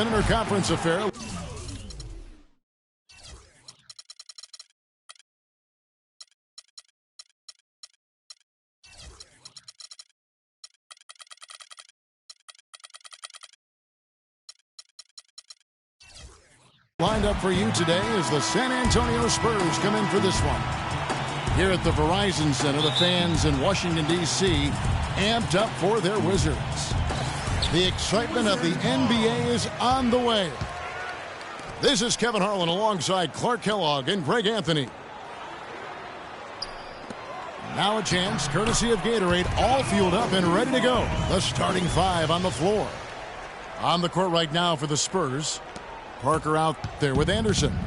Interconference affair. Lined up for you today as the San Antonio Spurs come in for this one. Here at the Verizon Center, the fans in Washington, D.C. amped up for their Wizards. The excitement of the NBA is on the way. This is Kevin Harlan alongside Clark Kellogg and Greg Anthony. Now a chance, courtesy of Gatorade, all fueled up and ready to go. The starting five on the floor. On the court right now for the Spurs. Parker out there with Anderson.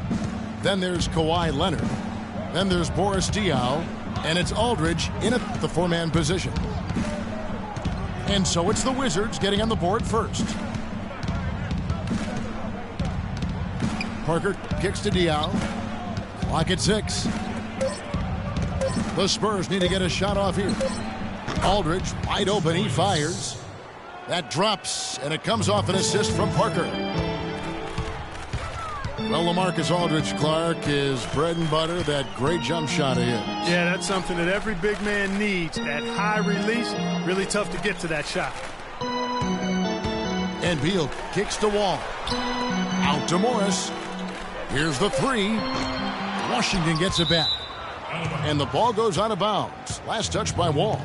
Then there's Kawhi Leonard. Then there's Boris Diaw. And it's Aldridge in at the four-man position. And so it's the Wizards getting on the board first. Parker kicks to Diaw. Clock at 6. The Spurs need to get a shot off here. Aldridge wide open. He fires. That drops, and it comes off an assist from Parker. Well, LaMarcus Aldridge, Clark, is bread and butter, that great jump shot of his. Yeah, that's something that every big man needs. That high release, really tough to get to that shot. And Beal kicks to Wall. Out to Morris. Here's the three. Washington gets it back. And the ball goes out of bounds. Last touch by Wall.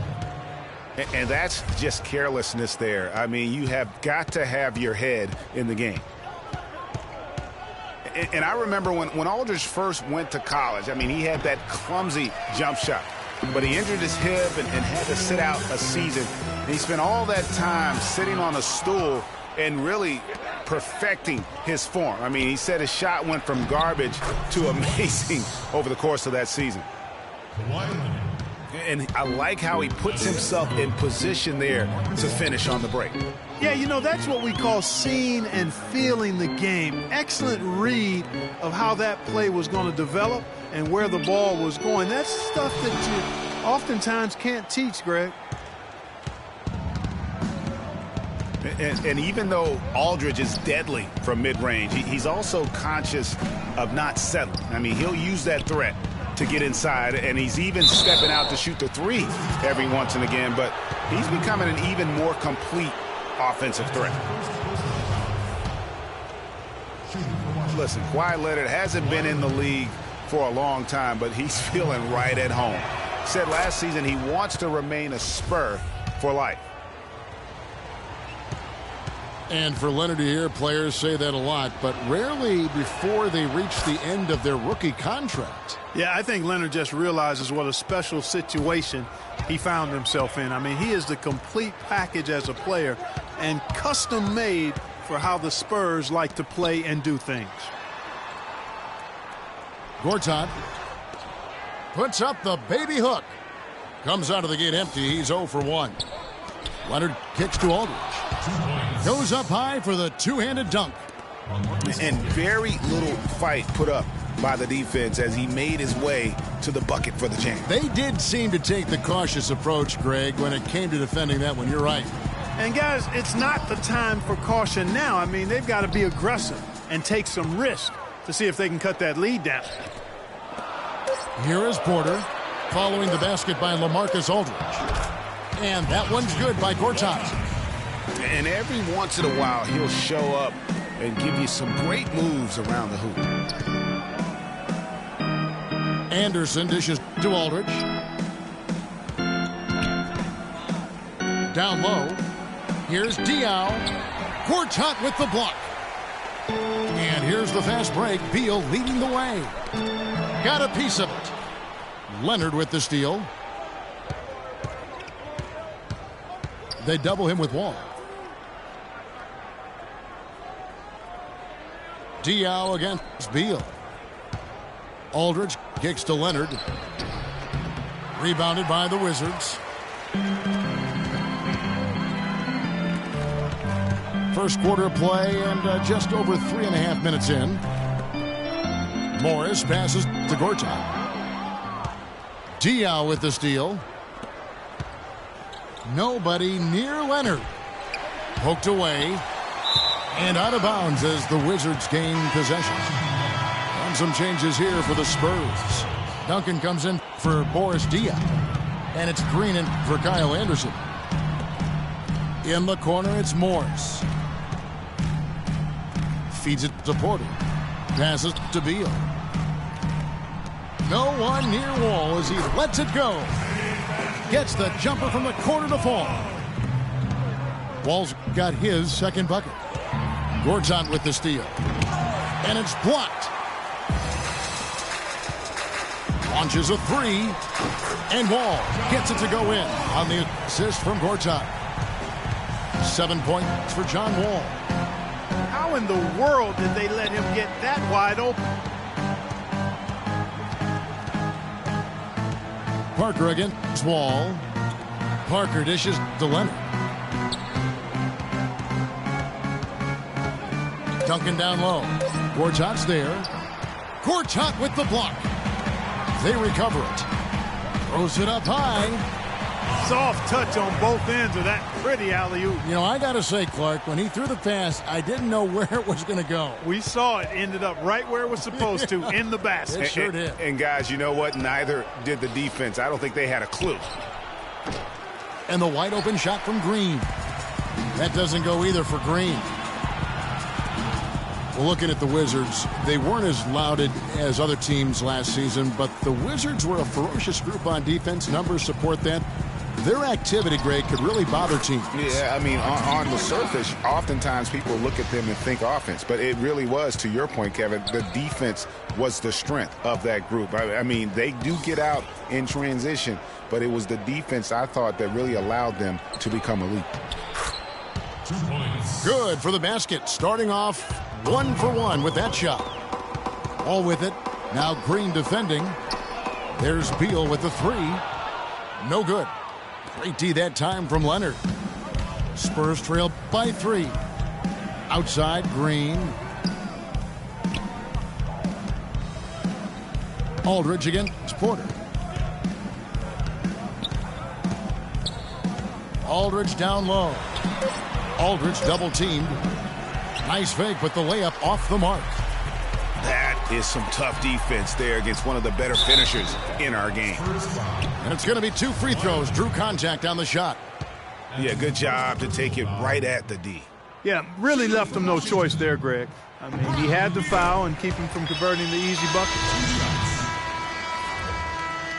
And that's just carelessness there. I mean, you have got to have your head in the game. And I remember when Aldridge first went to college, I mean, he had that clumsy jump shot. But he injured his hip and had to sit out a season. And he spent all that time sitting on a stool and really perfecting his form. I mean, he said his shot went from garbage to amazing over the course of that season. And I like how he puts himself in position there to finish on the break. Yeah, you know, that's what we call seeing and feeling the game. Excellent read of how that play was going to develop and where the ball was going. That's stuff that you oftentimes can't teach, Greg. And even though Aldridge is deadly from mid-range, he's also conscious of not settling. I mean, he'll use that threat to get inside, and he's even stepping out to shoot the three every once and again, but he's becoming an even more complete offensive threat. Listen, Kawhi Leonard hasn't been in the league for a long time, but he's feeling right at home. Said last season he wants to remain a Spur for life. And for Leonard to hear players say that a lot, but rarely before they reach the end of their rookie contract. Yeah, I think Leonard just realizes what a special situation he found himself in. I mean, he is the complete package as a player and custom made for how the Spurs like to play and do things. Gortat puts up the baby hook. Comes out of the gate empty. He's 0 for 1. Leonard kicks to Aldridge. Goes up high for the two-handed dunk. And very little fight put up by the defense as he made his way to the bucket for the jam. They did seem to take the cautious approach, Greg, when it came to defending that one. You're right. And, guys, it's not the time for caution now. I mean, they've got to be aggressive and take some risk to see if they can cut that lead down. Here is Porter following the basket by LaMarcus Aldridge. And that one's good by Gortat. And every once in a while, he'll show up and give you some great moves around the hoop. Anderson dishes to Aldridge. Down low. Here's Diaw. Gortat with the block. And here's the fast break. Beal leading the way. Got a piece of it. Leonard with the steal. They double him with Wall. Diaw against Beal. Aldridge kicks to Leonard. Rebounded by the Wizards. First quarter play and just over 3.5 minutes in. Morris passes to Gortat. Diaw with the steal. Nobody near Leonard. Poked away. And out of bounds as the Wizards gain possession. And some changes here for the Spurs. Duncan comes in for Boris Diaw. And it's Green in for Kyle Anderson. In the corner, it's Morris. Feeds it to Porter. Passes to Beal. No one near Wall as he lets it go. Gets the jumper from the corner to fall. Wall's got his second bucket. Gortat with the steal. And it's blocked. Launches a three. And Wall gets it to go in on the assist from Gortat. 7 points for John Wall. How in the world did they let him get that wide open? Parker against Wall. Parker dishes to Leonard. Duncan down low. Gortat's there. Gortat with the block. They recover it. Throws it up high. Soft touch on both ends of that pretty alley-oop. You know, I got to say, Clark, when he threw the pass, I didn't know where it was going to go. We saw it ended up right where it was supposed to, in the basket. It sure did. And guys, you know what? Neither did the defense. I don't think they had a clue. And the wide open shot from Green. That doesn't go either for Green. Well, looking at the Wizards, they weren't as lauded as other teams last season, but the Wizards were a ferocious group on defense. Numbers support that. Their activity, Greg, could really bother teams. Yeah, I mean, on the surface, oftentimes people look at them and think offense, but it really was, to your point, Kevin, the defense was the strength of that group. I mean, they do get out in transition, but it was the defense, I thought, that really allowed them to become elite. 2 points. Good for the basket. Starting off 1 for 1 with that shot. All with it. Now Green defending. There's Beal with the three. No good. Great D that time from Leonard. Spurs trail by 3. Outside, Green. Aldridge against Porter. Aldridge down low. Aldridge double-teamed. Nice fake, but the layup off the mark. That is some tough defense there against one of the better finishers in our game. And it's going to be 2 free throws. Drew contact on the shot. Yeah, good job to take it right at the D. Yeah, really left him no choice there, Greg. I mean, he had to foul and keep him from converting the easy buckets.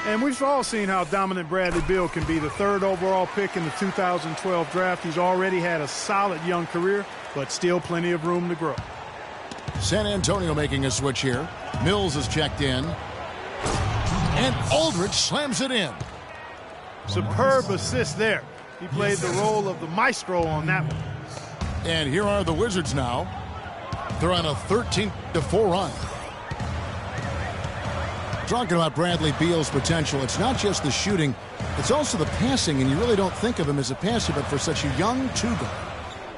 And we've all seen how dominant Bradley Beal can be, the 3rd overall pick in the 2012 draft. He's already had a solid young career, but still plenty of room to grow. San Antonio making a switch here. Mills is checked in. And Aldridge slams it in. Superb assist there. He played the role of the maestro on that one. And here are the Wizards now. They're on a 13-4 run. Talking about Bradley Beal's potential, it's not just the shooting, it's also the passing, and you really don't think of him as a passer, but for such a young two-guard,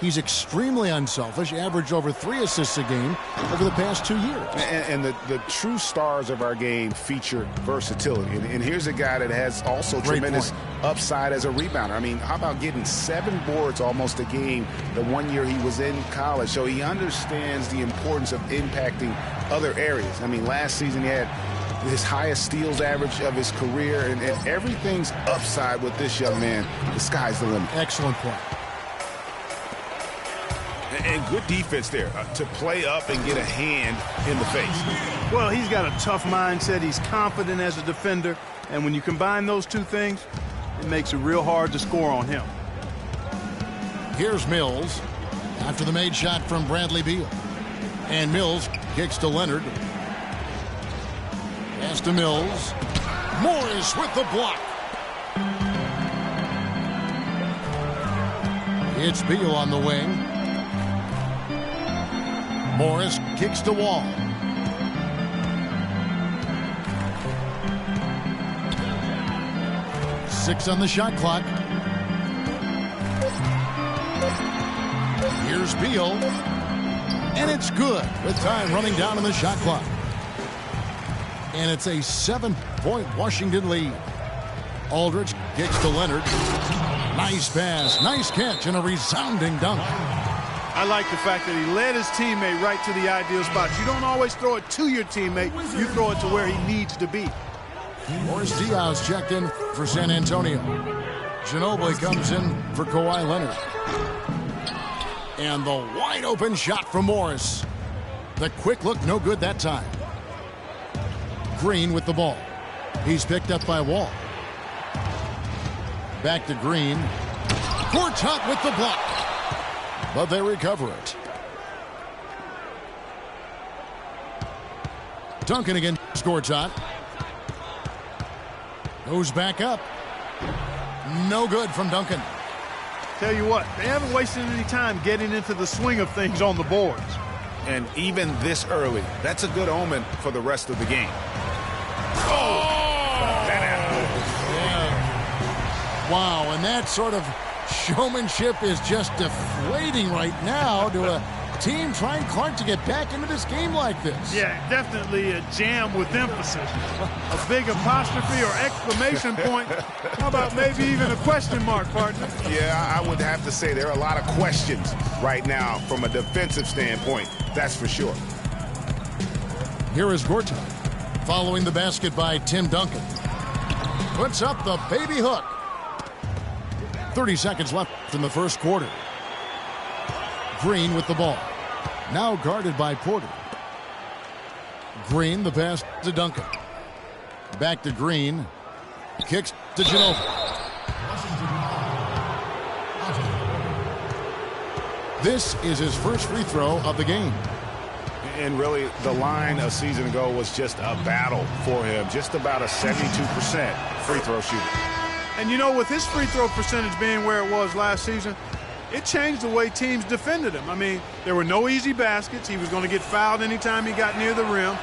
he's extremely unselfish, averaged over 3 assists a game over the past 2 years. And the true stars of our game feature versatility. And here's a guy that has also tremendous upside as a rebounder. I mean, how about getting 7 boards almost a game the 1 year he was in college? So he understands the importance of impacting other areas. I mean, last season he had his highest steals average of his career, and everything's upside with this young man. The sky's the limit. Excellent point. And good defense there to play up and get a hand in the face. Well, he's got a tough mindset. He's confident as a defender. And when you combine those two things, it makes it real hard to score on him. Here's Mills after the made shot from Bradley Beal. And Mills kicks to Leonard. Pass to Mills. Morris with the block. It's Beal on the wing. Morris kicks to Wall. Six on the shot clock. Here's Beal. And it's good with time running down on the shot clock. And it's a 7-point Washington lead. Aldridge kicks to Leonard. Nice pass, nice catch, and a resounding dunk. I like the fact that he led his teammate right to the ideal spot. You don't always throw it to your teammate. You throw it to where he needs to be. Morris Diaz checked in for San Antonio. Ginobili comes in for Kawhi Leonard. And the wide open shot from Morris. The quick look, no good that time. Green with the ball. He's picked up by Wall. Back to Green. Gortat with the block. But they recover it. Duncan against Gortat. Goes back up. No good from Duncan. Tell you what, they haven't wasted any time getting into the swing of things on the boards. And even this early, that's a good omen for the rest of the game. Oh! Yeah. Wow, and that sort of showmanship is just deflating right now to a team trying Clark to get back into this game like this. Yeah, definitely a jam with emphasis. A big apostrophe or exclamation point. How about maybe even a question mark, partner? Yeah, I would have to say there are a lot of questions right now from a defensive standpoint. That's for sure. Here is Gortat following the basket by Tim Duncan. Puts up the baby hook. 30 seconds left in the first quarter. Green with the ball. Now guarded by Porter. Green, the pass to Duncan. Back to Green. Kicks to Ginobili. This is his first free throw of the game. And really, the line a season ago was just a battle for him. Just about a 72% free throw shooter. And you know, with his free throw percentage being where it was last season, it changed the way teams defended him. I mean, there were no easy baskets. He was going to get fouled anytime he got near the rim.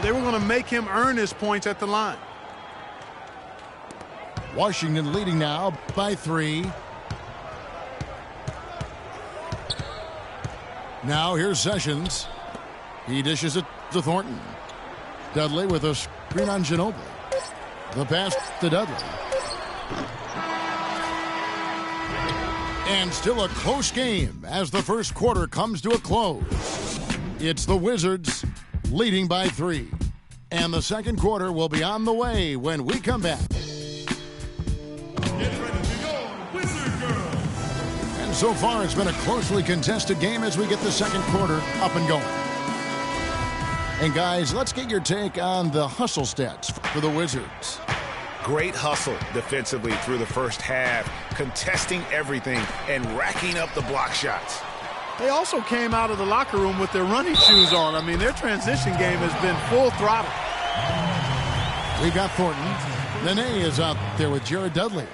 They were going to make him earn his points at the line. Washington leading now by 3. Now here's Sessions. He dishes it to Thornton. Dudley with a screen on Ginobili. The pass to Dudley. And still a close game as the first quarter comes to a close. It's the Wizards leading by 3. And the second quarter will be on the way when we come back. Get ready to go, Wizard Girl. And so far it's been a closely contested game as we get the second quarter up and going. And guys, let's get your take on the hustle stats for the Wizards. Great hustle defensively through the first half, contesting everything and racking up the block shots. They also came out of the locker room with their running shoes on. I mean, their transition game has been full throttle. We've got Thornton. Nene is out there with Jared Dudley.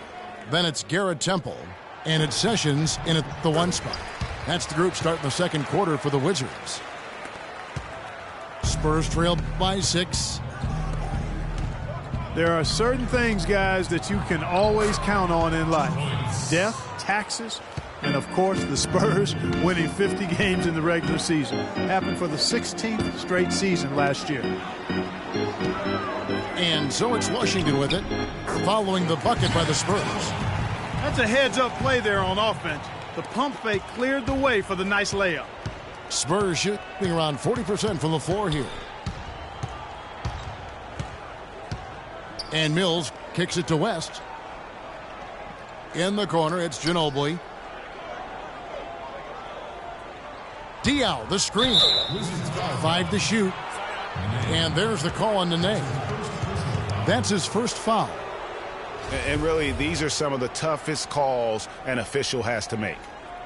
Then it's Garrett Temple. And it's Sessions in at the 1 spot. That's the group starting the second quarter for the Wizards. Spurs trail by 6. There are certain things, guys, that you can always count on in life. Death, taxes, and, of course, the Spurs winning 50 games in the regular season. Happened for the 16th straight season last year. And so it's Washington with it, following the bucket by the Spurs. That's a heads-up play there on offense. The pump fake cleared the way for the nice layup. Spurs shooting around 40% from the floor here. And Mills kicks it to West. In the corner, it's Ginobili. Diaw, the screen. 5 to shoot. And there's the call on Nene. That's his first foul. And really, these are some of the toughest calls an official has to make.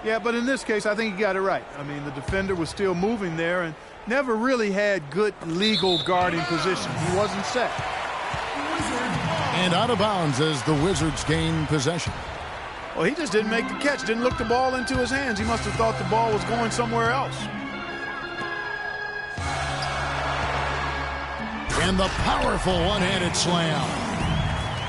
Yeah, but in this case, I think he got it right. I mean, the defender was still moving there and never really had good legal guarding position. He wasn't set. And out of bounds as the Wizards gain possession. Well, he just didn't make the catch, didn't look the ball into his hands. He must have thought the ball was going somewhere else. And the powerful one-handed slam.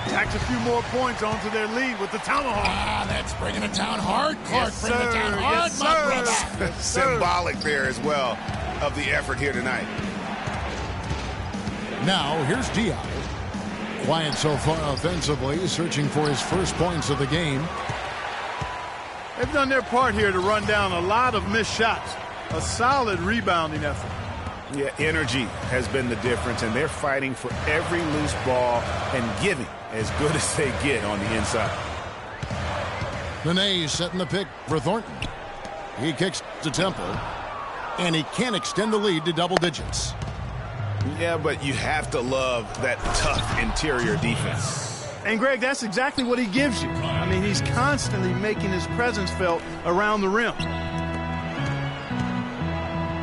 Tacks a few more points onto their lead with the tomahawk. Ah, that's bringing it down hard. Clark, Yes, bring it down hard, yes, my sir. brother. Yes, sir. Symbolic there as well of the effort here tonight. Now, here's Diaw. Quiet so far offensively, searching for his first points of the game. They've done their part here to run down a lot of missed shots. A solid rebounding effort. Yeah, energy has been the difference, and they're fighting for every loose ball and giving as good as they get on the inside. Nene setting the pick for Thornton. He kicks to Temple, and he can't extend the lead to double digits. Yeah, but you have to love that tough interior defense. And, Greg, that's exactly what he gives you. I mean, he's constantly making his presence felt around the rim.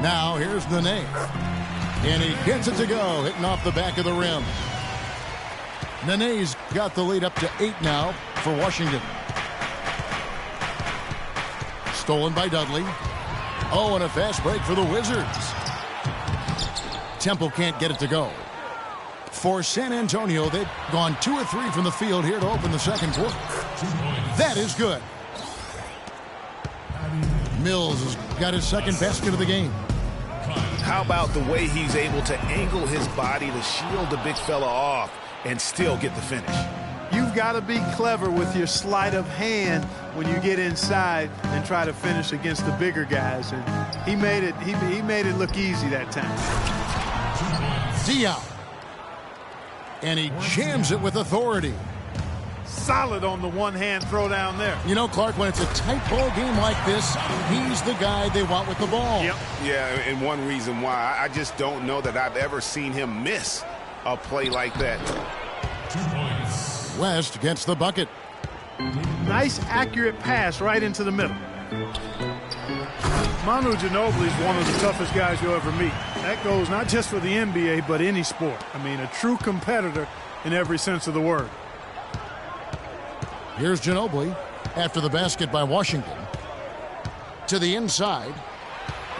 Now here's Nene. And he gets it to go, hitting off the back of the rim. Nene's got the lead up to 8 now for Washington. Stolen by Dudley. Oh, and a fast break for the Wizards. Temple can't get it to go. For San Antonio, they've gone 2 of 3 from the field here to open the second quarter. That is good. Mills has got his second basket of the game. How about the way he's able to angle his body to shield the big fella off and still get the finish? You've got to be clever with your sleight of hand when you get inside and try to finish against the bigger guys. And he made it look easy that time. Dion. And he jams it with authority. Solid on the one-hand throw down there. You know, Clark, when it's a tight ball game like this, he's the guy they want with the ball. Yep. Yeah, and one reason why, I just don't know that I've ever seen him miss a play like that. West gets the bucket. Nice, accurate pass right into the middle. Manu Ginobili is one of the toughest guys you'll ever meet. That goes not just for the NBA, but any sport. I mean, a true competitor in every sense of the word. Here's Ginobili after the basket by Washington. To the inside.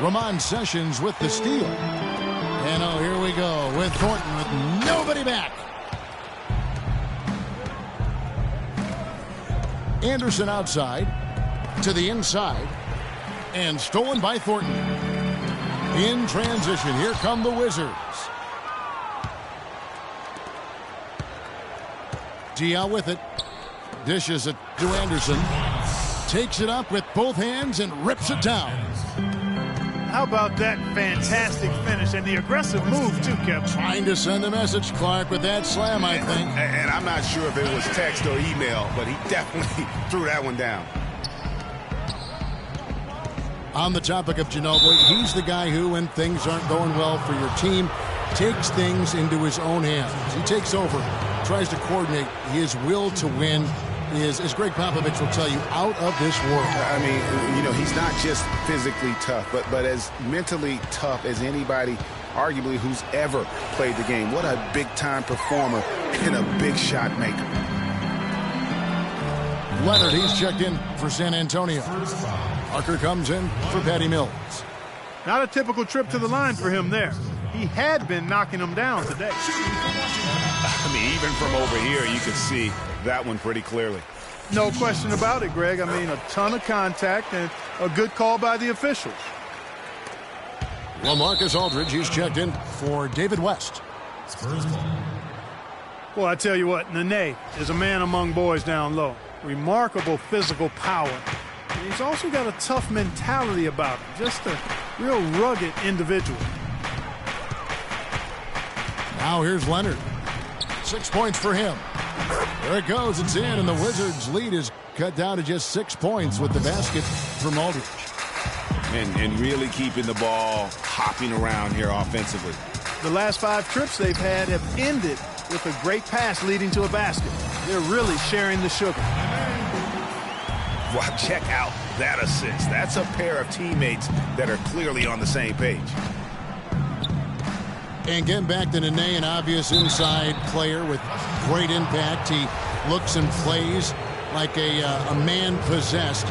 Ramon Sessions with the steal. And oh, here we go with Thornton with nobody back. Anderson outside. To the inside. And stolen by Thornton. In transition, here come the Wizards. Dia with it. Dishes it to Anderson. Takes it up with both hands and rips it down. How about that fantastic finish and the aggressive move, too, Kevin? Trying to send a message, Clark, with that slam, I think. And I'm not sure if it was text or email, but he definitely threw that one down. On the topic of Ginobili, he's the guy who, when things aren't going well for your team, takes things into his own hands. He takes over, tries to coordinate. His will to win is, as Greg Popovich will tell you, out of this world. I mean, you know, he's not just physically tough, but as mentally tough as anybody, arguably, who's ever played the game. What a big-time performer and a big shot maker. Leonard, he's checked in for San Antonio. Parker comes in for Patty Mills. Not a typical trip to the line for him there. He had been knocking him down today. I mean, even from over here, you can see that one pretty clearly. No question about it, Greg. I mean, a ton of contact and a good call by the officials. Well, Marcus Aldridge, he's checked in for David West. Well, I tell you what, Nene is a man among boys down low. Remarkable physical power. And he's also got a tough mentality about him. Just a real rugged individual. Now here's Leonard. 6 points for him. There it goes. It's in, and the Wizards' lead is cut down to just 6 points with the basket from Aldridge. And really keeping the ball hopping around here offensively. The last 5 trips they've had have ended with a great pass leading to a basket. They're really sharing the sugar. Wow, check out that assist. That's a pair of teammates that are clearly on the same page. And getting back to Nene, an obvious inside player with great impact. He looks and plays like a man possessed.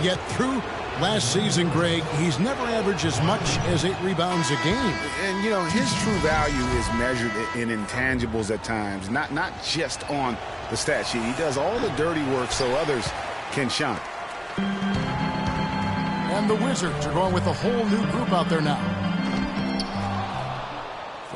Yet through last season, Greg, he's never averaged as much as 8 rebounds a game. And, you know, his true value is measured in intangibles at times, not just on the stat sheet. He does all the dirty work so others can shine. And the Wizards are going with a whole new group out there now.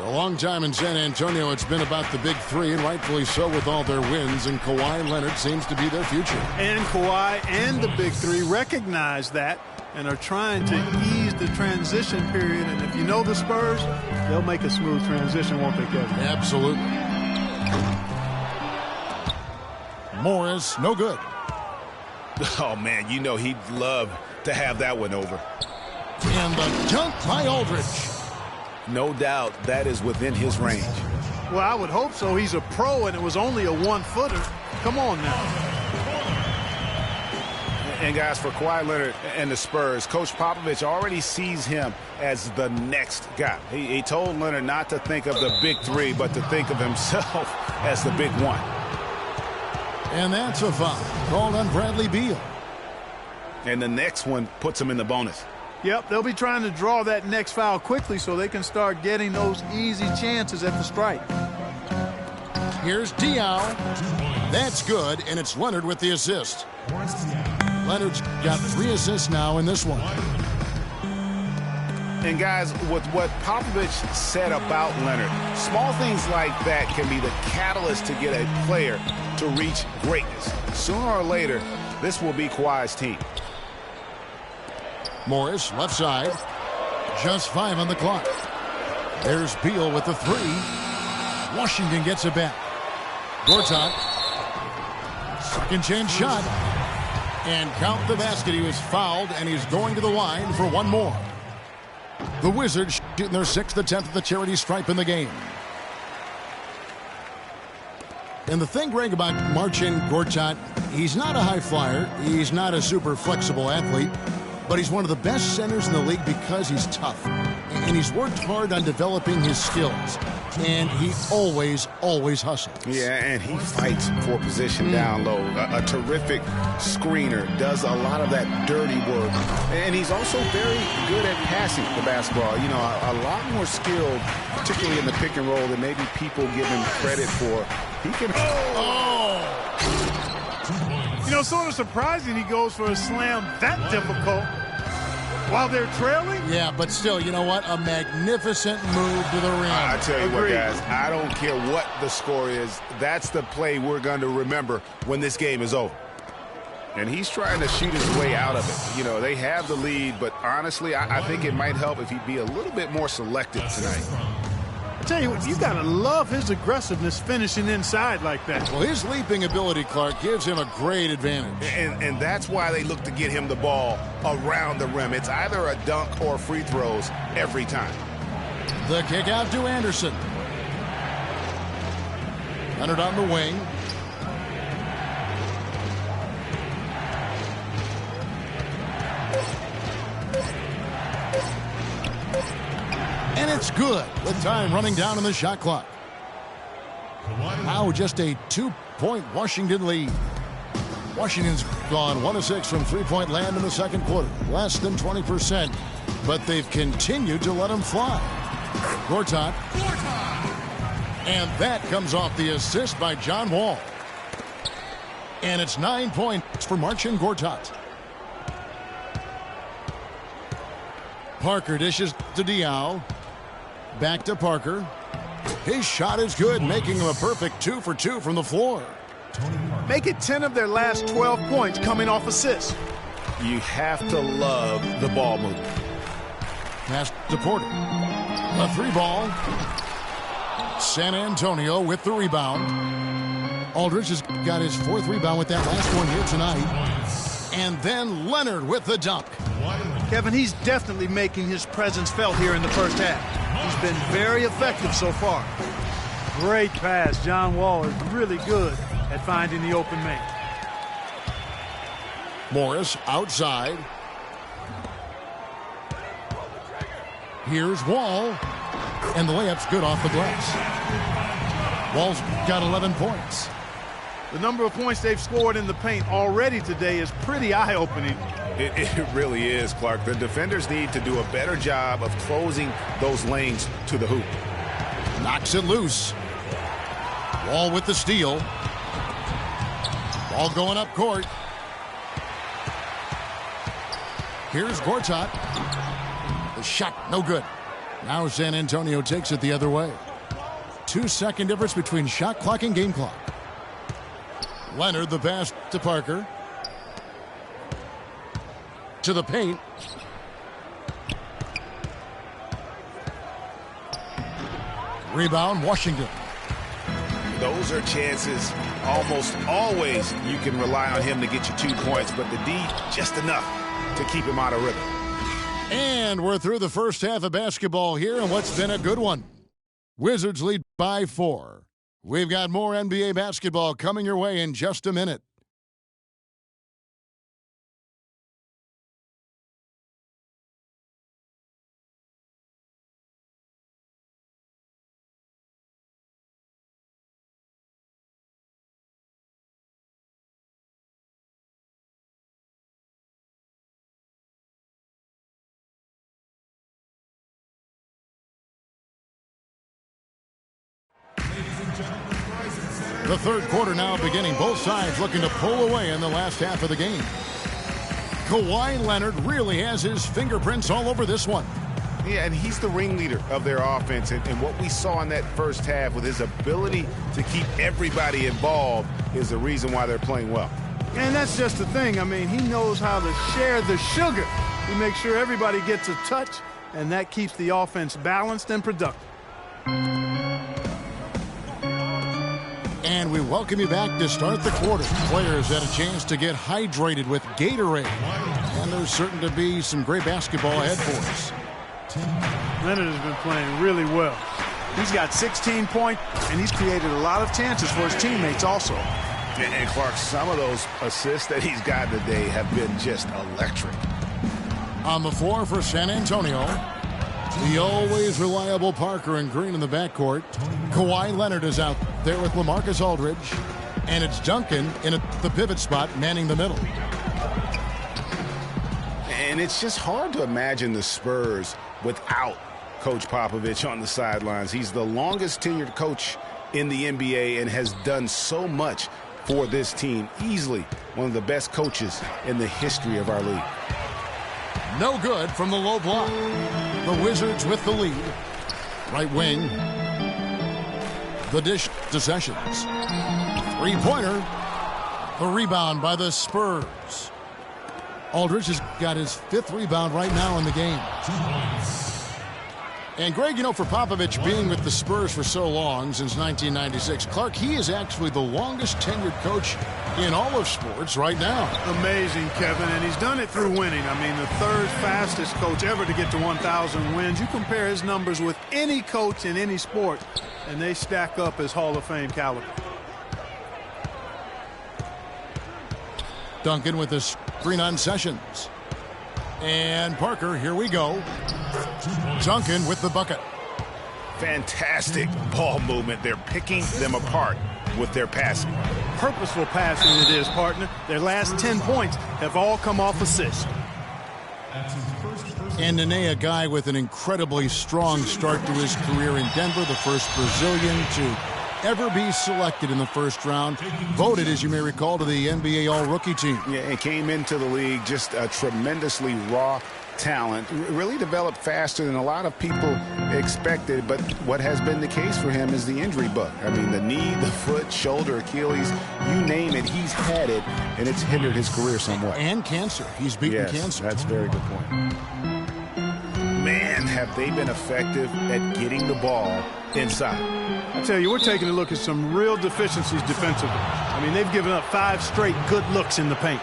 For a long time in San Antonio, it's been about the big three, and rightfully so with all their wins, and Kawhi Leonard seems to be their future. And Kawhi and the big three recognize that and are trying to ease the transition period. And if you know the Spurs, they'll make a smooth transition, won't they, Kevin? Absolutely. Morris, no good. Oh, man, you know he'd love to have that one over. And the dunk by Aldridge. No doubt that is within his range. Well, I would hope so. He's a pro, and it was only a one-footer. Come on now. And, guys, for Kawhi Leonard and the Spurs, Coach Popovich already sees him as the next guy. He told Leonard not to think of the big three, but to think of himself as the big one. And that's a foul called on Bradley Beal. And the next one puts him in the bonus. Yep, they'll be trying to draw that next foul quickly so they can start getting those easy chances at the strike. Here's Diaw. That's good, and it's Leonard with the assist. Leonard's got 3 assists now in this one. And, guys, with what Popovich said about Leonard, small things like that can be the catalyst to get a player to reach greatness. Sooner or later, this will be Kawhi's team. Morris, left side. Just 5 on the clock. There's Beal with the 3. Washington gets it back. Gortat. Second chance shot. And count the basket. He was fouled, and he's going to the line for one more. The Wizards shooting their 6th attempt at the charity stripe in the game. And the thing, Greg, about Marcin Gortat, he's not a high flyer. He's not a super flexible athlete. But he's one of the best centers in the league because he's tough. And he's worked hard on developing his skills. And he always hustles. Yeah, and he fights for position down low. A terrific screener, does a lot of that dirty work. And he's also very good at passing the basketball. You know, a lot more skilled, particularly in the pick and roll, than maybe people give him credit for. He can... You know, sort of surprising he goes for a slam that difficult while they're trailing. Yeah, but still, you know what? A magnificent move to the rim. I tell you Agreed. what, guys, I don't care what the score is. That's the play we're going to remember when this game is over. And he's trying to shoot his way out of it. You know, they have the lead, but honestly, I think it might help if he'd be a little bit more selective tonight. I tell you what, you got to love his aggressiveness finishing inside like that. Well, his leaping ability, Clark, gives him a great advantage. And that's why they look to get him the ball around the rim. It's either a dunk or free throws every time. The kick out to Anderson. Leonard on the wing. And it's good with time running down on the shot clock. Now just a 2-point Washington lead. Washington's gone 1 of 6 from three-point land in the second quarter. Less than 20%, but they've continued to let them fly. Gortat. And that comes off the assist by John Wall. And it's 9 points for Marcin Gortat. Parker dishes to Diaw. Back to Parker. His shot is good, making him a perfect 2 for 2 from the floor. Make it 10 of their last 12 points coming off assists. You have to love the ball movement. Pass to Porter. A 3-ball. San Antonio with the rebound. Aldridge has got his 4th rebound with that last one here tonight. And then Leonard with the dunk. Kevin, he's definitely making his presence felt here in the first half. He's been very effective so far. Great pass. John Wall is really good at finding the open man. Morris outside. Here's Wall. And the layup's good off the glass. Wall's got 11 points. The number of points they've scored in the paint already today is pretty eye-opening. It really is, Clark. The defenders need to do a better job of closing those lanes to the hoop. Knocks it loose. Wall with the steal. Ball going up court. Here's Gortat. The shot, no good. Now San Antonio takes it the other way. 2-second difference between shot clock and game clock. Leonard, the pass to Parker. To the paint. Rebound, Washington. Those are chances almost always you can rely on him to get you 2 points, but the D just enough to keep him out of rhythm. And we're through the first half of basketball here, and what's been a good one. Wizards lead by 4. We've got more NBA basketball coming your way in just a minute. The third quarter now beginning. Both sides looking to pull away in the last half of the game. Kawhi Leonard really has his fingerprints all over this one. Yeah, and he's the ringleader of their offense. And what we saw in that first half with his ability to keep everybody involved is the reason why they're playing well. And that's just the thing. I mean, he knows how to share the sugar. He makes sure everybody gets a touch, and that keeps the offense balanced and productive. And we welcome you back to start the quarter. Players had a chance to get hydrated with Gatorade. And there's certain to be some great basketball ahead for us. Leonard has been playing really well. He's got 16 points, and he's created a lot of chances for his teammates also. And Clark, some of those assists that he's got today have been just electric. On the floor for San Antonio, the always reliable Parker and Green in the backcourt. Kawhi Leonard is out there with LaMarcus Aldridge. And it's Duncan in the pivot spot, manning the middle. And it's just hard to imagine the Spurs without Coach Popovich on the sidelines. He's the longest tenured coach in the NBA and has done so much for this team. Easily one of the best coaches in the history of our league. No good from the low block. The Wizards with the lead. Right wing. The dish to Sessions. Three-pointer. The rebound by the Spurs. Aldridge has got his 5th rebound right now in the game. And Greg, you know, for Popovich being with the Spurs for so long, since 1996, Clark, he is actually the longest tenured coach in all of sports right now. Amazing, Kevin, and he's done it through winning. I mean, the 3rd fastest coach ever to get to 1,000 wins. You compare his numbers with any coach in any sport, and they stack up as Hall of Fame caliber. Duncan with the screen on Sessions. And Parker, here we go. Duncan with the bucket. Fantastic ball movement. They're picking them apart with their passing. Purposeful passing it is, partner. Their last 10 points have all come off assists. And Nene, a guy with an incredibly strong start to his career in Denver, the first Brazilian to ever be selected in the first round. Voted, as you may recall, to the NBA All-Rookie team. Yeah, and came into the league just a tremendously raw talent. Really developed faster than a lot of people expected, but what has been the case for him is the injury bug. I mean, the knee, the foot, shoulder, Achilles, you name it, he's had it, and it's hindered his career somewhat. And cancer. He's beaten cancer. That's a very good point. Man, have they been effective at getting the ball inside. I tell you, we're taking a look at some real deficiencies defensively. I mean, they've given up 5 straight good looks in the paint.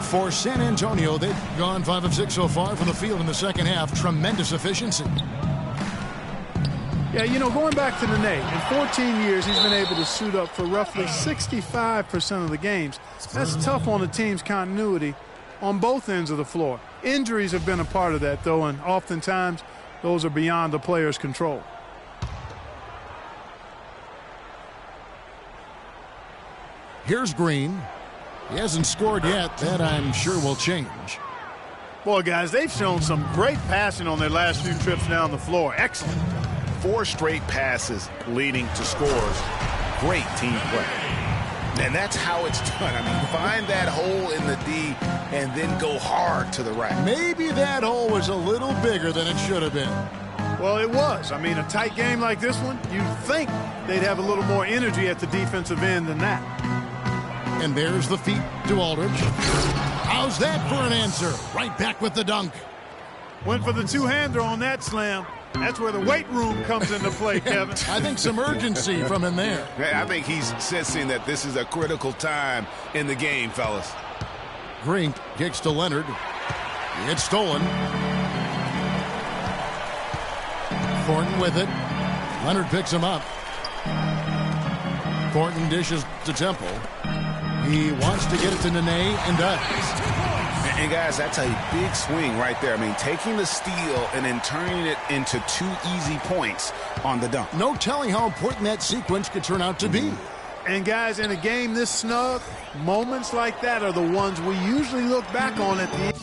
For San Antonio, they've gone 5 of 6 so far from the field in the second half. Tremendous efficiency. Yeah, you know, going back to Nene, in 14 years, he's been able to suit up for roughly 65% of the games. That's tough on the team's continuity on both ends of the floor. Injuries have been a part of that, though, and oftentimes those are beyond the player's control. Here's Green. He hasn't scored yet. That, I'm sure, will change. Boy, guys, they've shown some great passing on their last few trips down the floor. Excellent. 4 straight passes leading to scores. Great team play. And that's how it's done. I mean, find that hole in the D and then go hard to the rack. Maybe that hole was a little bigger than it should have been. Well, it was. I mean, a tight game like this one, you'd think they'd have a little more energy at the defensive end than that. And there's the feet to Aldridge. How's that for an answer? Right back with the dunk. Went for the two-hander on that slam. That's where the weight room comes into play, Kevin. I think some urgency from him there. I think he's sensing that this is a critical time in the game, fellas. Green kicks to Leonard. It's stolen. Thornton with it. Leonard picks him up. Thornton dishes to Temple. He wants to get it to Nene and does. And guys, that's a big swing right there. I mean, taking the steal and then turning it into 2 easy points on the dunk. No telling how important that sequence could turn out to be. And guys, in a game this snug, moments like that are the ones we usually look back on at the end.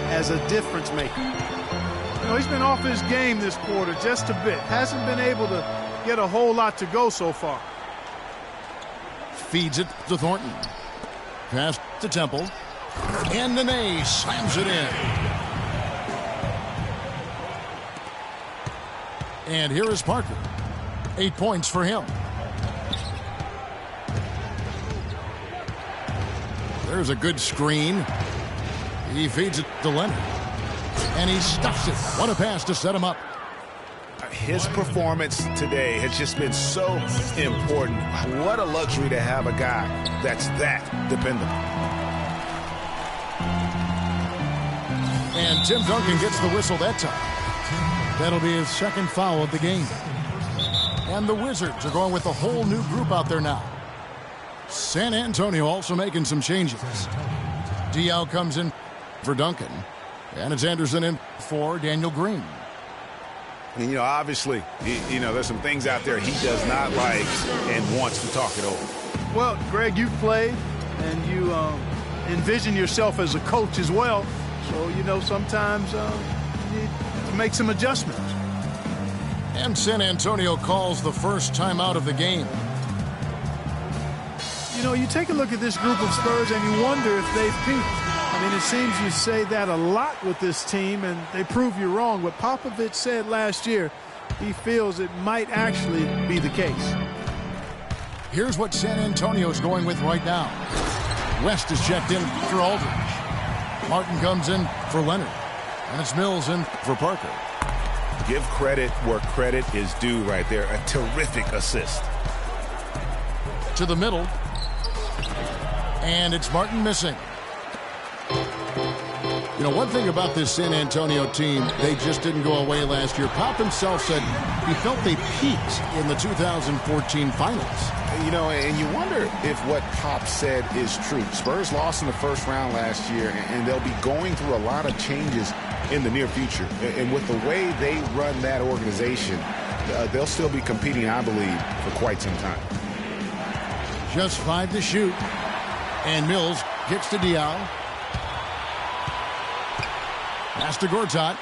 As a difference maker. You know, he's been off his game this quarter just a bit. Hasn't been able to get a whole lot to go so far. Feeds it to Thornton. Pass to Temple. And Nene slams it in. And here is Parker. 8 points for him. There's a good screen. He feeds it to Leonard. And he stuffs it. What a pass to set him up. His performance today has just been so important. What a luxury to have a guy that's that dependable. And Tim Duncan gets the whistle that time. That'll be his second foul of the game. And the Wizards are going with a whole new group out there now. San Antonio also making some changes. Diaw comes in for Duncan. And it's Anderson in for Daniel Green. And, you know, obviously, you know, there's some things out there he does not like and wants to talk it over. Well, Greg, you've played and you envision yourself as a coach as well. So, you know, sometimes you need to make some adjustments. And San Antonio calls the first timeout of the game. You know, you take a look at this group of Spurs and you wonder if they've peaked. I mean, it seems you say that a lot with this team, and they prove you wrong. What Popovich said last year, he feels it might actually be the case. Here's what San Antonio's going with right now. West is checked in for Aldridge. Martin comes in for Leonard. And it's Mills in for Parker. Give credit where credit is due right there. A terrific assist. To the middle. And it's Martin missing. You know, one thing about this San Antonio team, they just didn't go away last year. Pop himself said he felt they peaked in the 2014 finals. You know, and you wonder if what Pop said is true. Spurs lost in the first round last year, and they'll be going through a lot of changes in the near future. And with the way they run that organization, they'll still be competing, I believe, for quite some time. Just 5 to shoot. And Mills gets to Diaw. Pass to Gortat.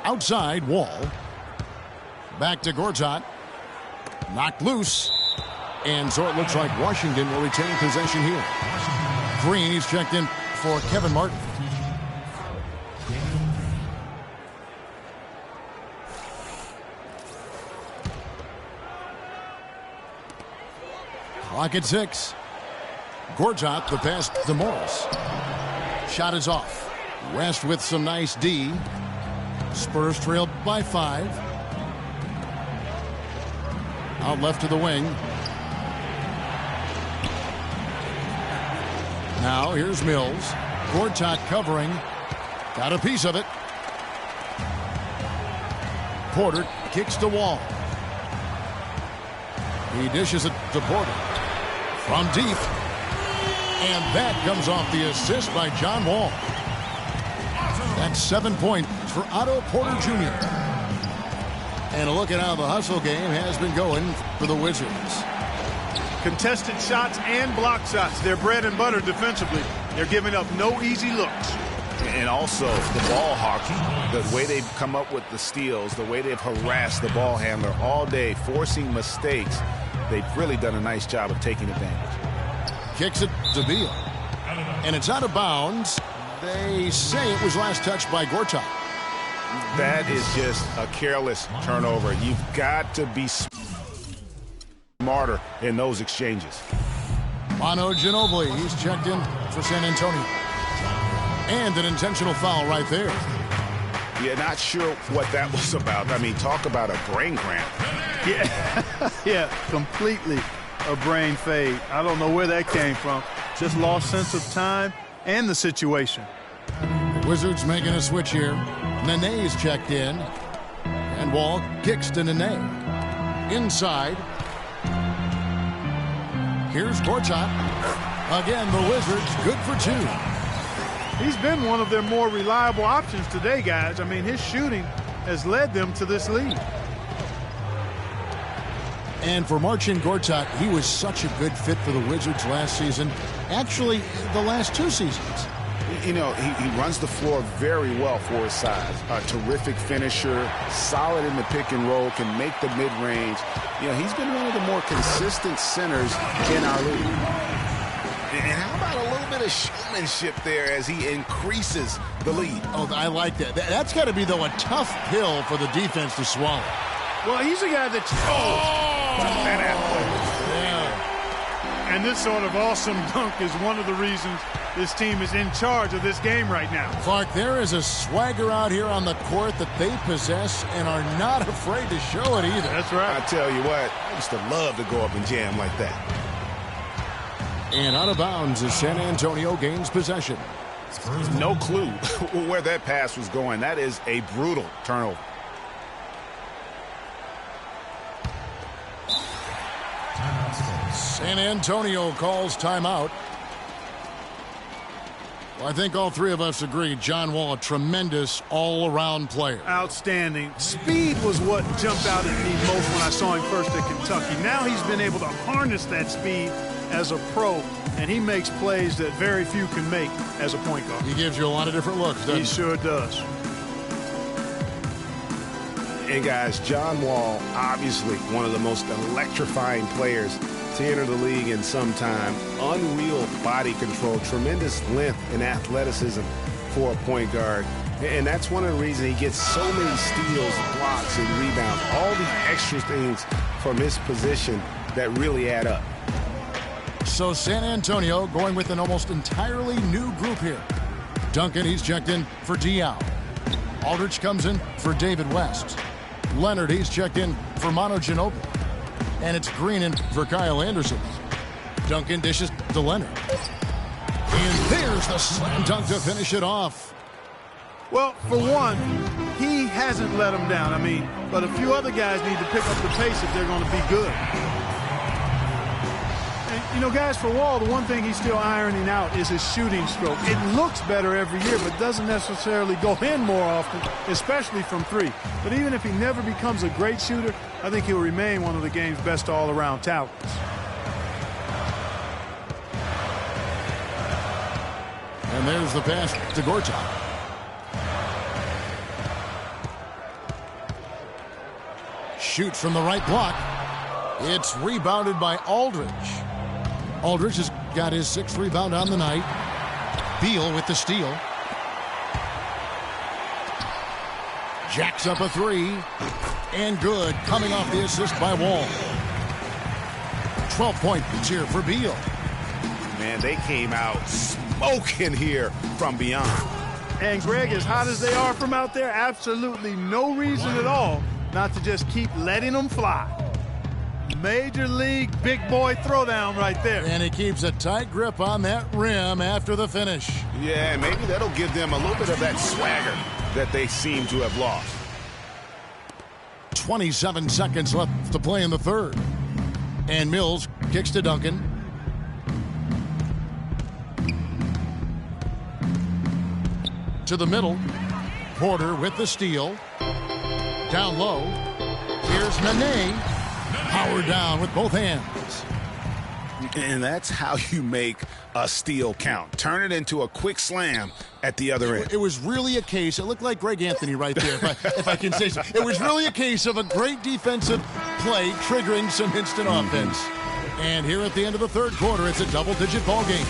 Outside, Wall. Back to Gortat. Knocked loose. And so it looks like Washington will retain possession here. Green, he's checked in for Kevin Martin. Clock at 6. Gortat, the pass to Morris. Shot is off. West with some nice D. Spurs trailed by 5. Out left to the wing. Now here's Mills. Gortat covering. Got a piece of it. Porter kicks to Wall. He dishes it to Porter. From deep. And that comes off the assist by John Wall. That's 7 points for Otto Porter Jr. And a look at how the hustle game has been going for the Wizards. Contested shots and block shots. They're bread and butter defensively. They're giving up no easy looks. And also the ball hockey, the way they've come up with the steals, the way they've harassed the ball handler all day, forcing mistakes. They've really done a nice job of taking advantage. Kicks it to Beal. And it's out of bounds. They say it was last touched by Gortat. That is just a careless turnover. You've got to be smarter in those exchanges. Manu Ginobili, he's checked in for San Antonio. And an intentional foul right there. Yeah, not sure what that was about. I mean, talk about a brain cramp. Yeah, yeah, completely a brain fade. I don't know where that came from. Just lost sense of time and the situation. The Wizards making a switch here. Nene's checked in. And Wall kicks to Nene. Inside. Here's Gortat. Again, the Wizards good for 2. He's been one of their more reliable options today, guys. I mean, his shooting has led them to this lead. And for Marcin Gortat, he was such a good fit for the Wizards last season. Actually, the last 2 seasons. You know, he runs the floor very well for his size. A terrific finisher, solid in the pick and roll, can make the mid-range. You know, he's been one of the more consistent centers in our league. And how about a little bit of showmanship there as he increases the lead? Oh, I like that. That's got to be, though, a tough pill for the defense to swallow. Well, he's a guy that's... That athletic. Yeah. And this sort of awesome dunk is one of the reasons this team is in charge of this game right now. Clark, there is a swagger out here on the court that they possess and are not afraid to show it either. That's right. I tell you what, I used to love to go up and jam like that. And out of bounds as San Antonio gains possession. No clue where that pass was going. That is a brutal turnover. San Antonio calls timeout. Well, I think all 3 of us agree John Wall, a tremendous all-around player. Outstanding. Speed was what jumped out at me most when I saw him first at Kentucky. Now he's been able to harness that speed as a pro, and he makes plays that very few can make as a point guard. He gives you a lot of different looks, doesn't he? He sure does. And guys, John Wall, obviously one of the most electrifying players to enter the league in some time. Unreal body control, tremendous length and athleticism for a point guard. And that's one of the reasons he gets so many steals, blocks, and rebounds. All the extra things from his position that really add up. So San Antonio going with an almost entirely new group here. Duncan, he's checked in for Diaw. Aldridge comes in for David West. Leonard, he's checked in for Manu Ginobili. And it's Green in for Kyle Anderson. Duncan dishes to Leonard. And there's the slam dunk to finish it off. Well, for one, he hasn't let him down. I mean, but a few other guys need to pick up the pace if they're going to be good. And, you know, guys, for Wall, the one thing he's still ironing out is his shooting stroke. It looks better every year, but doesn't necessarily go in more often, especially from 3. But even if he never becomes a great shooter, I think he'll remain one of the game's best all-around talents. And there's the pass to Gortat. shoots from the right block. It's rebounded by Aldridge. Aldridge has got his 6th rebound on the night. Beal with the steal. Jacks up a 3. And good, coming off the assist by Wall. 12 points here for Beal. Man, they came out smoking here from beyond. And Greg, as hot as they are from out there, absolutely no reason at all not to just keep letting them fly. Major league big boy throwdown right there. And he keeps a tight grip on that rim after the finish. Yeah, maybe that'll give them a little bit of that swagger that they seem to have lost. 27 seconds left to play in the third. And Mills kicks to Duncan. To the middle. Porter with the steal. Down low. Here's Nene. Power down with both hands. And that's how you make a steal count. Turn it into a quick slam at the other end. It was really a case, it looked like Greg Anthony right there, if I can say so. It was really a case of a great defensive play triggering some instant offense. And here at the end of the third quarter, it's a double-digit ball game.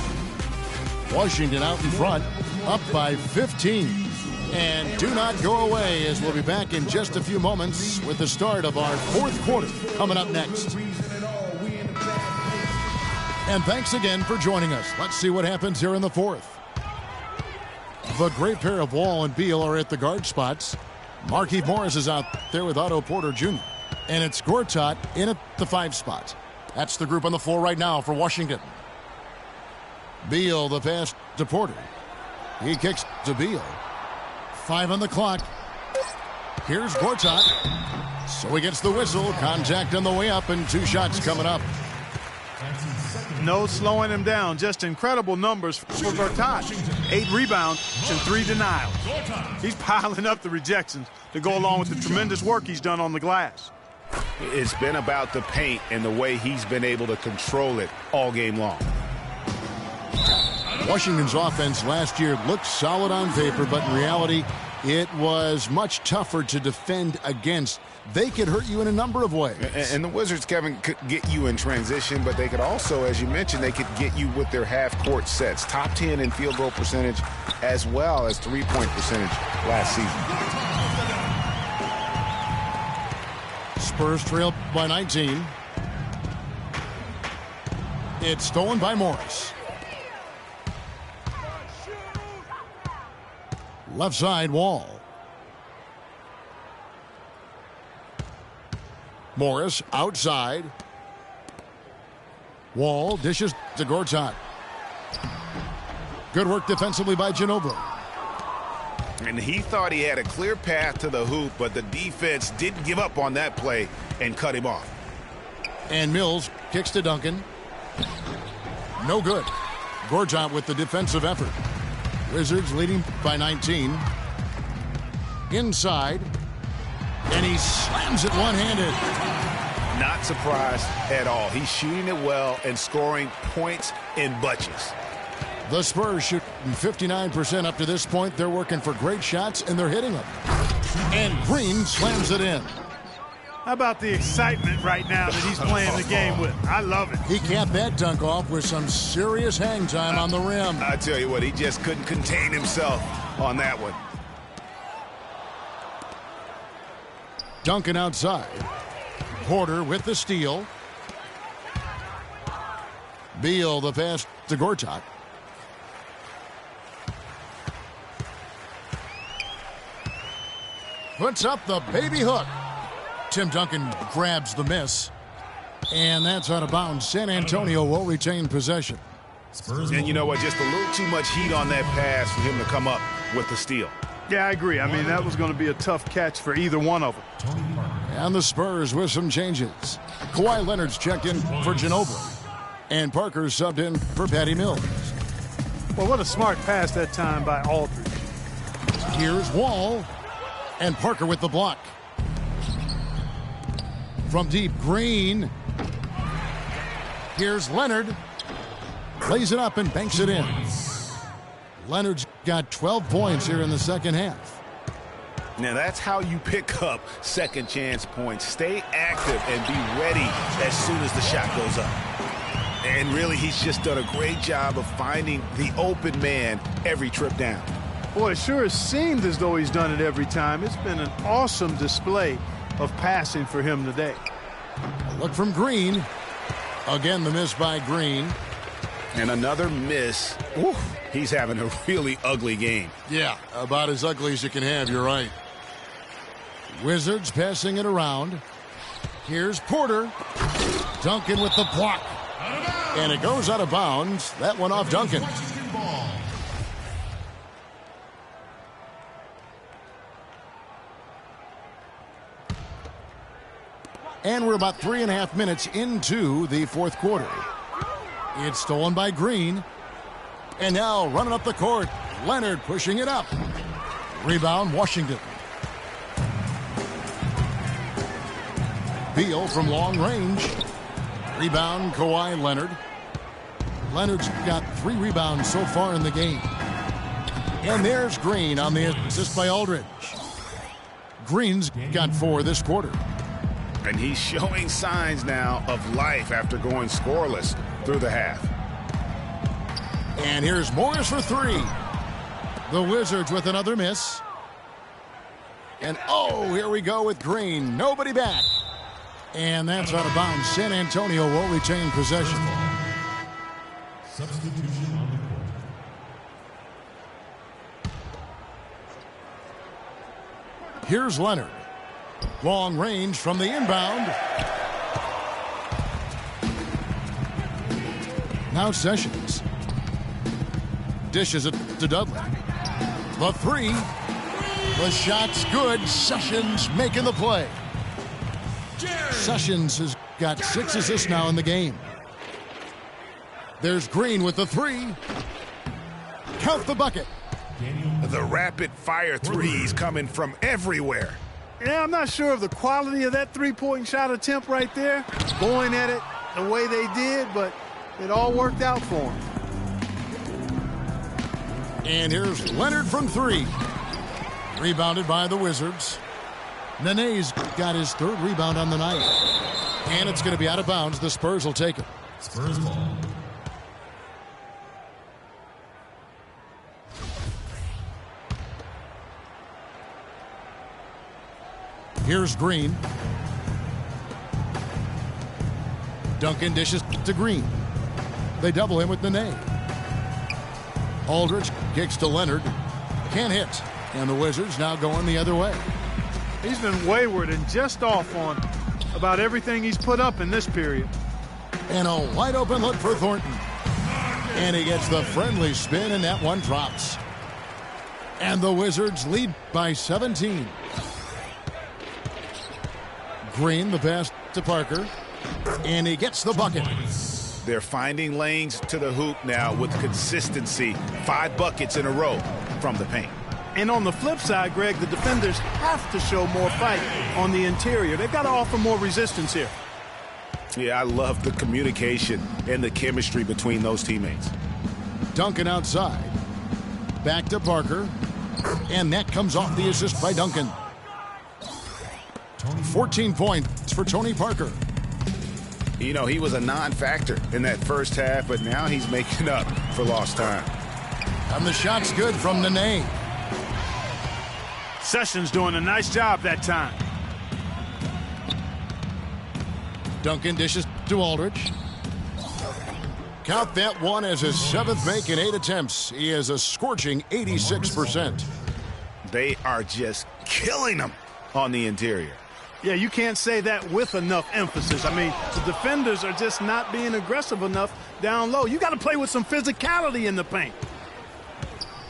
Washington out in front, up by 15. And do not go away, as we'll be back in just a few moments with the start of our fourth quarter coming up next. And thanks again for joining us. Let's see what happens here in the fourth. The great pair of Wall and Beal are at the guard spots. Markieff Morris is out there with Otto Porter Jr. And it's Gortat in at the 5 spot. That's the group on the floor right now for Washington. Beal, the pass to Porter. He kicks to Beal. 5 on the clock. Here's Gortat. So he gets the whistle. Contact on the way up and 2 shots coming up. No slowing him down. Just incredible numbers for Gortat. 8 rebounds and 3 denials. He's piling up the rejections to go along with the tremendous work he's done on the glass. It's been about the paint and the way he's been able to control it all game long. Washington's offense last year looked solid on paper, but in reality, it was much tougher to defend against. They could hurt you in a number of ways. And the Wizards, Kevin, could get you in transition, but they could also, as you mentioned, they could get you with their half-court sets. Top 10 in field goal percentage as well as three-point percentage last season. Spurs trail by 19. It's stolen by Morris. Left side, Wall. Morris outside. Wall dishes to Gortat. Good work defensively by Ginobili. And he thought he had a clear path to the hoop, but the defense didn't give up on that play and cut him off. And Mills kicks to Duncan. No good. Gortat with the defensive effort. Wizards leading by 19. Inside. And he slams it one-handed. Not surprised at all. He's shooting it well and scoring points in bunches. The Spurs shooting 59% up to this point. They're working for great shots, and they're hitting them. And Green slams it in. How about the excitement right now that he's playing the game with? I love it. He capped that dunk off with some serious hang time on the rim. I tell you what, he just couldn't contain himself on that one. Duncan outside. Porter with the steal. Beal the pass to Gortat. Puts up the baby hook. Tim Duncan grabs the miss. And that's out of bounds. San Antonio will retain possession. And you know what? Just a little too much heat on that pass for him to come up with the steal. Yeah, I agree. I mean, that was going to be a tough catch for either one of them. And the Spurs with some changes. Kawhi Leonard's checked in for Ginobili. And Parker subbed in for Patty Mills. Well, what a smart pass that time by Aldridge. Here's Wall. And Parker with the block. From deep, Green. Here's Leonard. Plays it up and banks it in. Leonard's got 12 points here in the second half. Now that's how you pick up second chance points. Stay active and be ready as soon as the shot goes up. And really, he's just done a great job of finding the open man every trip down. Boy, it sure has seemed as though he's done it every time. It's been an awesome display of passing for him today. A look from Green. Again, the miss by Green. And another miss. Oof, he's having a really ugly game. Yeah, about as ugly as you can have, you're right. Wizards passing it around. Here's Porter. Duncan with the block. And it goes out of bounds. That one off Duncan. And we're about 3.5 minutes into the fourth quarter. It's stolen by Green. And now running up the court, Leonard pushing it up. Rebound, Washington. Beal from long range. Rebound, Kawhi Leonard. Leonard's got 3 rebounds so far in the game. And there's Green on the assist by Aldridge. Green's got 4 this quarter. And he's showing signs now of life after going scoreless through the half. And here's Morris for 3. The Wizards with another miss. And oh, here we go with Green. Nobody back. And that's out of bounds. San Antonio will retain possession. Substitution on the court. Here's Leonard. Long range from the inbound. Now Sessions. Dishes it to Dudley. The 3. The shot's good. Sessions making the play. Sessions has got 6 assists now in the game. There's Green with the 3. Count the bucket. The rapid-fire threes coming from everywhere. Yeah, I'm not sure of the quality of that three-point shot attempt right there. Going at it the way they did, but it all worked out for him. And here's Leonard from 3. Rebounded by the Wizards. Nene's got his 3rd rebound on the night. And it's going to be out of bounds. The Spurs will take it. Spurs ball. Here's Green. Duncan dishes to Green. They double him with Nene. Aldridge kicks to Leonard. Can't hit. And the Wizards now going the other way. He's been wayward and just off on about everything he's put up in this period. And a wide open look for Thornton. And he gets the friendly spin, and that one drops. And the Wizards lead by 17. Green, the pass to Parker. And he gets the bucket. They're finding lanes to the hoop now with consistency. 5 buckets in a row from the paint. And on the flip side, Greg, the defenders have to show more fight on the interior. They've got to offer more resistance here. Yeah, I love the communication and the chemistry between those teammates. Duncan outside. Back to Parker. And that comes off the assist by Duncan. 14 points for Tony Parker. You know, he was a non-factor in that first half, but now he's making up for lost time. And the shot's good from Nene. Sessions doing a nice job that time. Duncan dishes to Aldridge. Count that one as his 7th make in 8 attempts. He has a scorching 86%. They are just killing him on the interior. Yeah, you can't say that with enough emphasis. I mean, the defenders are just not being aggressive enough down low. You got to play with some physicality in the paint.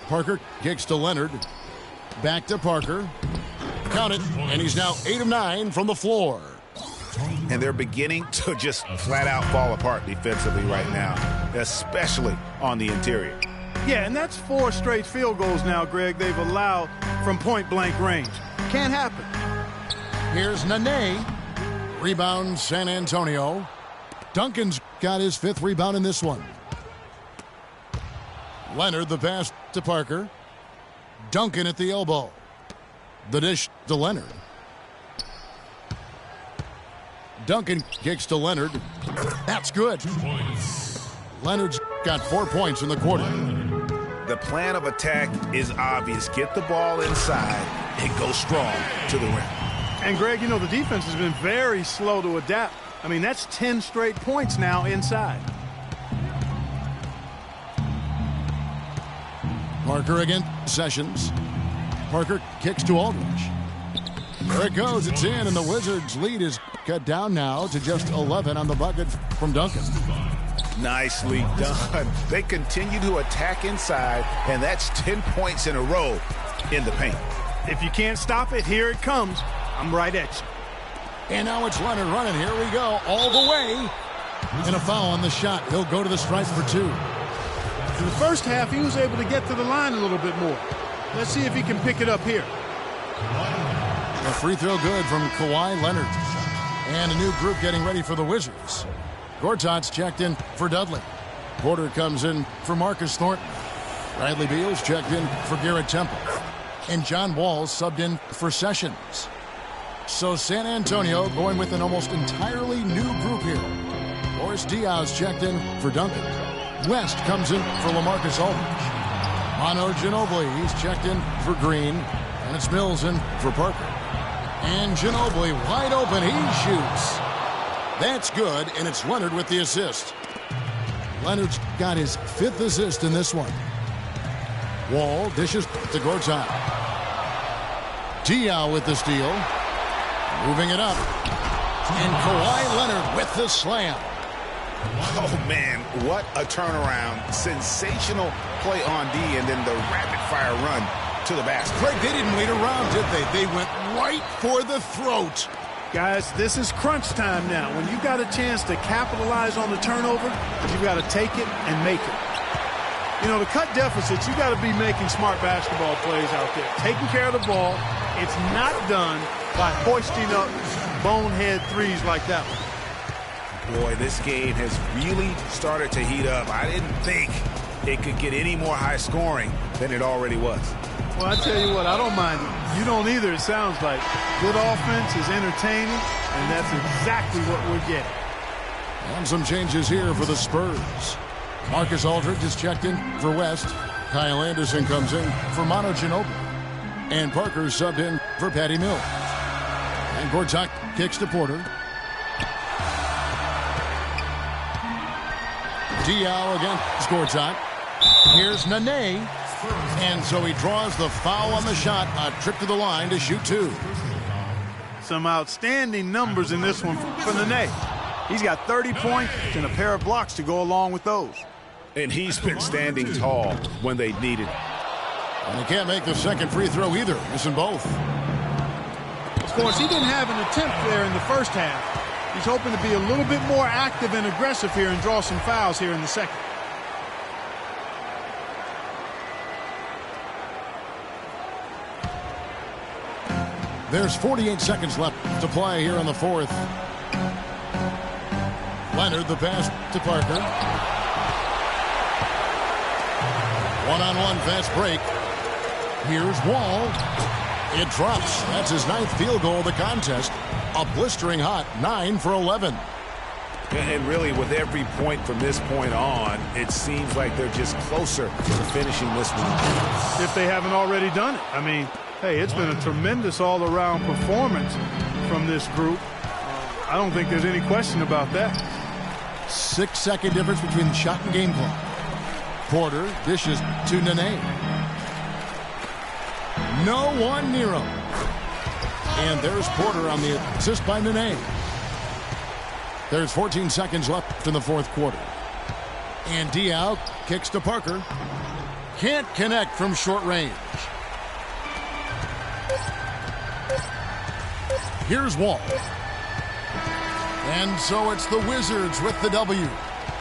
Parker kicks to Leonard. Back to Parker. Count it, and he's now 8 of 9 from the floor. And they're beginning to just flat out fall apart defensively right now, especially on the interior. Yeah, and that's 4 straight field goals now, Greg, they've allowed from point-blank range. Can't happen. Here's Nene. Rebound San Antonio. Duncan's got his 5th rebound in this one. Leonard the pass to Parker. Duncan at the elbow. The dish to Leonard. Duncan kicks to Leonard. That's good. 2 points. Leonard's got 4 points in the quarter. The plan of attack is obvious. Get the ball inside and go strong to the rim. And, Greg, you know, the defense has been very slow to adapt. I mean, that's 10 straight points now inside. Parker against Sessions. Parker kicks to Aldridge. There it goes. It's in, and the Wizards' lead is cut down now to just 11 on the bucket from Duncan. Nicely done. They continue to attack inside, and that's 10 points in a row in the paint. If you can't stop it, here it comes. I'm right at you. And now it's Leonard running. Here we go. All the way. And a foul on the shot. He'll go to the stripe for 2. In the first half, he was able to get to the line a little bit more. Let's see if he can pick it up here. A free throw good from Kawhi Leonard. And a new group getting ready for the Wizards. Gortat's checked in for Dudley. Porter comes in for Marcus Thornton. Bradley Beal's checked in for Garrett Temple. And John Wall's subbed in for Sessions. So San Antonio going with an almost entirely new group here. Boris Diaz checked in for Duncan. West comes in for LaMarcus Aldridge. Manu Ginobili, he's checked in for Green. And it's Mills in for Parker. And Ginobili wide open, he shoots. That's good, and it's Leonard with the assist. Leonard's got his 5th assist in this one. Wall dishes to Gortat. Diaw with the steal. Moving it up. And Kawhi Leonard with the slam. Oh, man, what a turnaround. Sensational play on D, and then the rapid-fire run to the basket. Craig, they didn't wait around, did they? They went right for the throat. Guys, this is crunch time now. When you got a chance to capitalize on the turnover, you got to take it and make it. You know, to cut deficits, you got to be making smart basketball plays out there. Taking care of the ball. It's not done by hoisting up bonehead threes like that one. Boy, this game has really started to heat up. I didn't think it could get any more high scoring than it already was. Well, I tell you what, I don't mind it. You don't either, it sounds like. Good offense is entertaining, and that's exactly what we're getting. And some changes here for the Spurs. Marcus Aldridge is checked in for West. Kyle Anderson comes in for Manu Ginobili. And Parker subbed in for Patty Mills. And Gortat kicks to Porter. Diaw against Gortat. Here's Nene. And so he draws the foul on the shot. A trip to the line to shoot 2. Some outstanding numbers in this one for Nene. He's got 30 points and a pair of blocks to go along with those. And he's been standing tall when they needed it. And he can't make the second free throw either. Missing both. Of course, he didn't have an attempt there in the first half. He's hoping to be a little bit more active and aggressive here and draw some fouls here in the second. There's 48 seconds left to play here in the 4th. Leonard, the pass to Parker. One-on-one fast break. Here's Wall. It drops. That's his 9th field goal of the contest. A blistering hot 9 for 11. And really, with every point from this point on, it seems like they're just closer to finishing this one. If they haven't already done it. I mean, hey, it's been a tremendous all-around performance from this group. I don't think there's any question about that. 6-second difference between the shot and game clock. Porter dishes to Nene. No one near him. And there's Porter on the assist by Nene. There's 14 seconds left in the 4th quarter. And Diaw kicks to Parker. Can't connect from short range. Here's Wall. And so it's the Wizards with the W.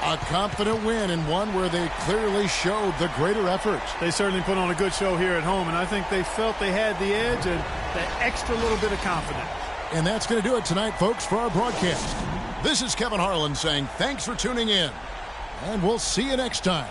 A confident win, and one where they clearly showed the greater effort. They certainly put on a good show here at home, and I think they felt they had the edge and that extra little bit of confidence. And that's going to do it tonight, folks, for our broadcast. This is Kevin Harlan saying thanks for tuning in, and we'll see you next time.